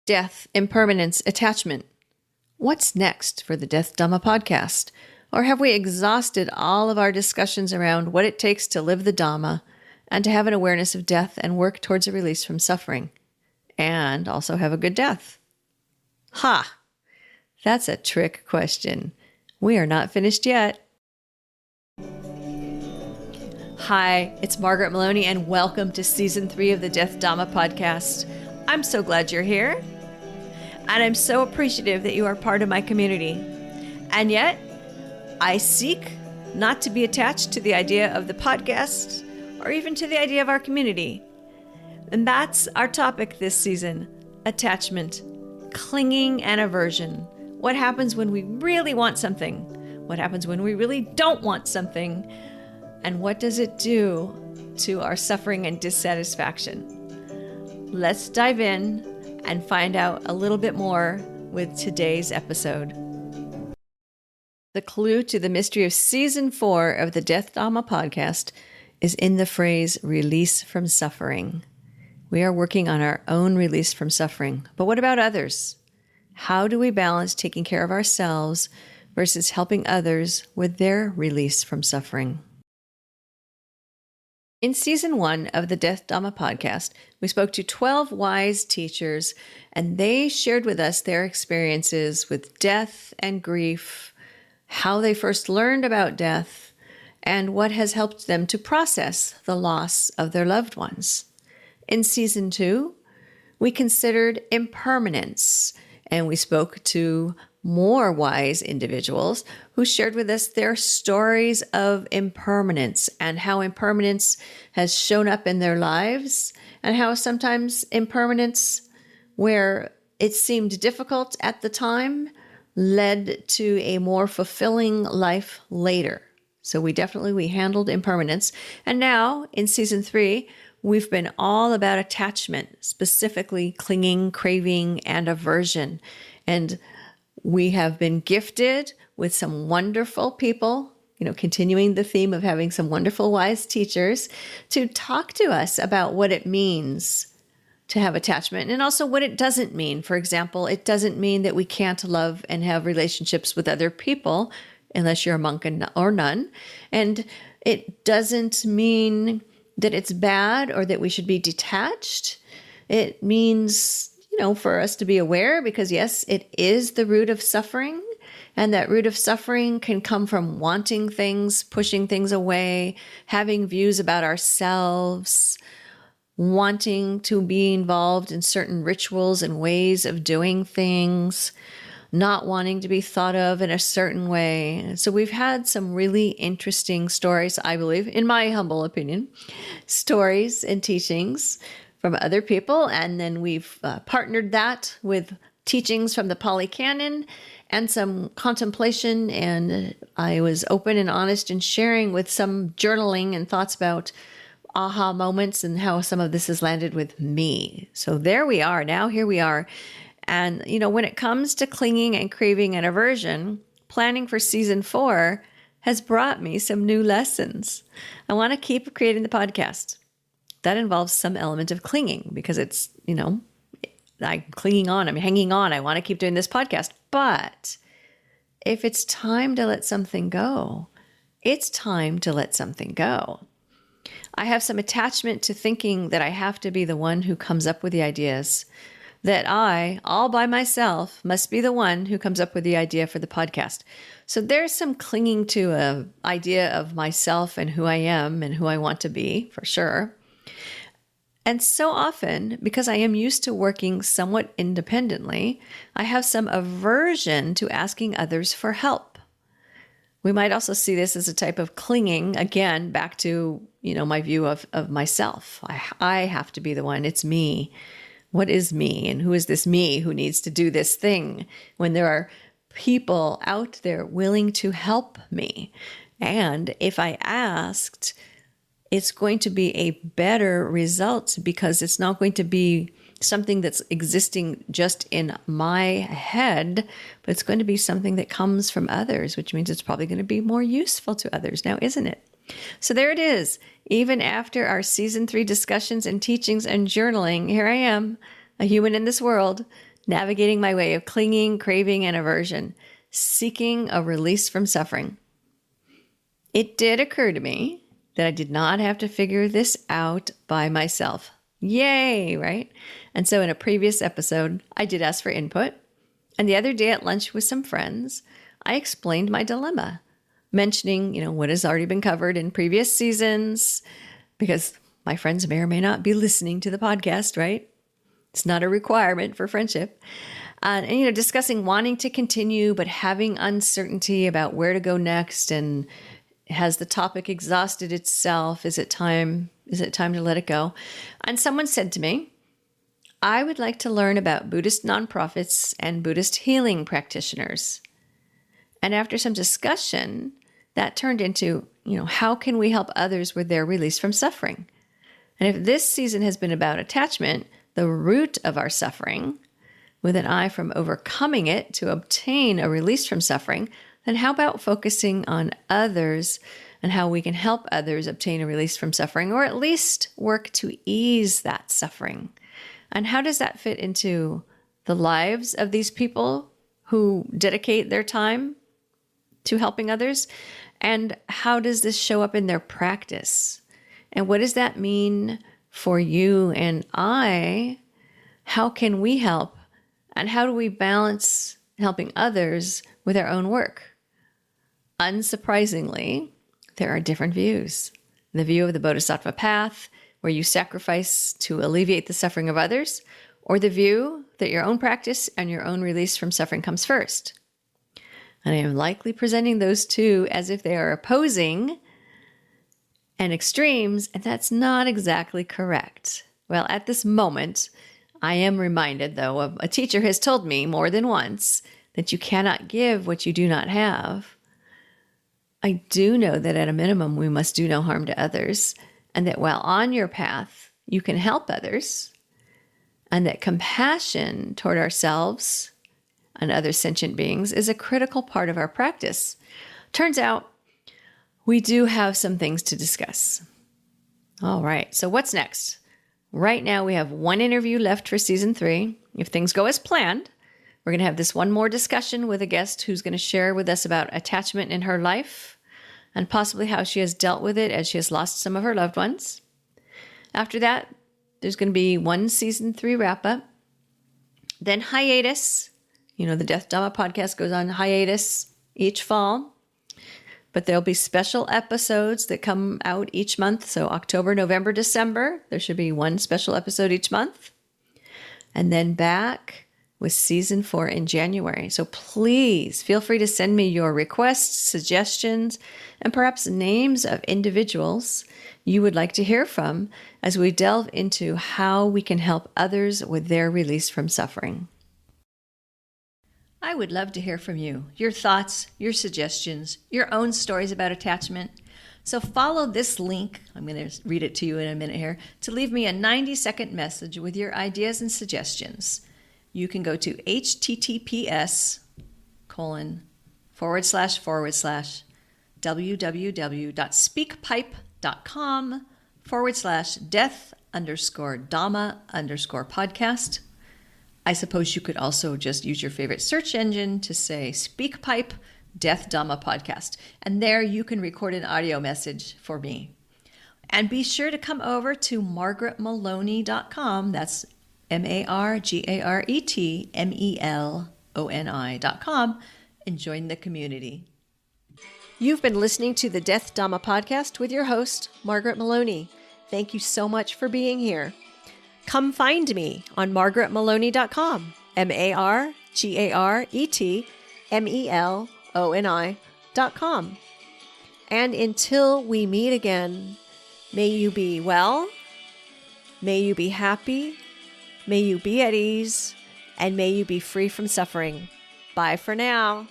death, impermanence, attachment. What's next for the Death Dhamma podcast? Or have we exhausted all of our discussions around what it takes to live the Dhamma and to have an awareness of death and work towards a release from suffering? And also have a good death? Ha! That's a trick question. We are not finished yet. Hi, it's Margaret Maloney, and welcome to Season 3 of the Death Dhamma podcast. I'm so glad you're here, and I'm so appreciative that you are part of my community. And yet, I seek not to be attached to the idea of the podcast or even to the idea of our community. And that's our topic this season: attachment, clinging, and aversion. What happens when we really want something? What happens when we really don't want something? And what does it do to our suffering and dissatisfaction? Let's dive in and find out a little bit more with today's episode. The clue to the mystery of Season 4 of the Death Dhamma podcast is in the phrase, release from suffering. We are working on our own release from suffering. But what about others? How do we balance taking care of ourselves versus helping others with their release from suffering? In Season 1 of the Death Dhamma podcast, we spoke to 12 wise teachers, and they shared with us their experiences with death and grief, how they first learned about death, and what has helped them to process the loss of their loved ones. In Season 2, we considered impermanence, and we spoke to more wise individuals who shared with us their stories of impermanence and how impermanence has shown up in their lives, and how sometimes impermanence, where it seemed difficult at the time, led to a more fulfilling life later. So we handled impermanence. And now in Season 3, we've been all about attachment, specifically clinging, craving, and aversion. And we have been gifted with some wonderful people, continuing the theme of having some wonderful, wise teachers to talk to us about what it means to have attachment and also what it doesn't mean. For example, it doesn't mean that we can't love and have relationships with other people unless you're a monk or nun. And it doesn't mean that it's bad or that we should be detached. It means for us to be aware, because yes, it is the root of suffering. And that root of suffering can come from wanting things, pushing things away, having views about ourselves, wanting to be involved in certain rituals and ways of doing things, not wanting to be thought of in a certain way. So we've had some really interesting stories, I believe, in my humble opinion, stories and teachings from other people, and then we've partnered that with teachings from the Pali Canon and some contemplation, and I was open and honest in sharing with some journaling and thoughts about aha moments and how some of this has landed with me. So there we are. Now here we are. And, when it comes to clinging and craving and aversion, planning for Season 4 has brought me some new lessons. I want to keep creating the podcast. That involves some element of clinging, because it's, I'm clinging on, I'm hanging on, I want to keep doing this podcast. But if it's time to let something go, it's time to let something go. I have some attachment to thinking that I have to be the one who comes up with the ideas, that I, all by myself, must be the one who comes up with the idea for the podcast. So there's some clinging to an idea of myself and who I am and who I want to be, for sure. And so often, because I am used to working somewhat independently, I have some aversion to asking others for help. We might also see this as a type of clinging, again, back to, my view of myself. I have to be the one. It's me. What is me? And who is this me who needs to do this thing when there are people out there willing to help me? And if I asked, it's going to be a better result, because it's not going to be something that's existing just in my head, but it's going to be something that comes from others, which means it's probably going to be more useful to others now, isn't it? So there it is. Even after our Season 3 discussions and teachings and journaling, here I am, a human in this world, navigating my way of clinging, craving, and aversion, seeking a release from suffering. It did occur to me that I did not have to figure this out by myself. Yay, right? And so in a previous episode, I did ask for input. And the other day at lunch with some friends, I explained my dilemma, mentioning, what has already been covered in previous seasons, because my friends may or may not be listening to the podcast, right? It's not a requirement for friendship. And discussing wanting to continue, but having uncertainty about where to go next. And has the topic exhausted itself? Is it time to let it go? And someone said to me, I would like to learn about Buddhist nonprofits and Buddhist healing practitioners. And after some discussion, that turned into, how can we help others with their release from suffering? And if this season has been about attachment, the root of our suffering, with an eye from overcoming it to obtain a release from suffering, then how about focusing on others and how we can help others obtain a release from suffering, or at least work to ease that suffering? And how does that fit into the lives of these people who dedicate their time to helping others? And how does this show up in their practice? And what does that mean for you and I? How can we help? And how do we balance helping others with our own work? Unsurprisingly, there are different views. The view of the Bodhisattva path, where you sacrifice to alleviate the suffering of others, or the view that your own practice and your own release from suffering comes first. And I am likely presenting those two as if they are opposing and extremes, and that's not exactly correct. Well, at this moment, I am reminded, though, of a teacher has told me more than once that you cannot give what you do not have. I do know that at a minimum, we must do no harm to others, and that while on your path, you can help others, and that compassion toward ourselves and other sentient beings is a critical part of our practice. Turns out, we do have some things to discuss. All right, so what's next? Right now, we have one interview left for season 3. If things go as planned, we're going to have this one more discussion with a guest who's going to share with us about attachment in her life and possibly how she has dealt with it as she has lost some of her loved ones. After that, there's going to be one season 3 wrap-up. Then hiatus. The Death Dhamma podcast goes on hiatus each fall. But there'll be special episodes that come out each month. So October, November, December, there should be one special episode each month. And then back with season 4 in January. So please feel free to send me your requests, suggestions, and perhaps names of individuals you would like to hear from as we delve into how we can help others with their release from suffering. I would love to hear from you, your thoughts, your suggestions, your own stories about attachment. So follow this link, I'm going to read it to you in a minute here, to leave me a 90-second message with your ideas and suggestions. You can go to https://www.speakpipe.com/death_Dhamma_podcast. I suppose you could also just use your favorite search engine to say SpeakPipe Death Dhamma Podcast. And there you can record an audio message for me. And be sure to come over to margaretmaloney.com. That's MargaretMeloni.com and join the community. You've been listening to the Death Dhamma Podcast with your host, Margaret Maloney. Thank you so much for being here. Come find me on margaretmaloney.com, MargaretMeloni.com. And until we meet again, may you be well, may you be happy, may you be at ease, and may you be free from suffering. Bye for now.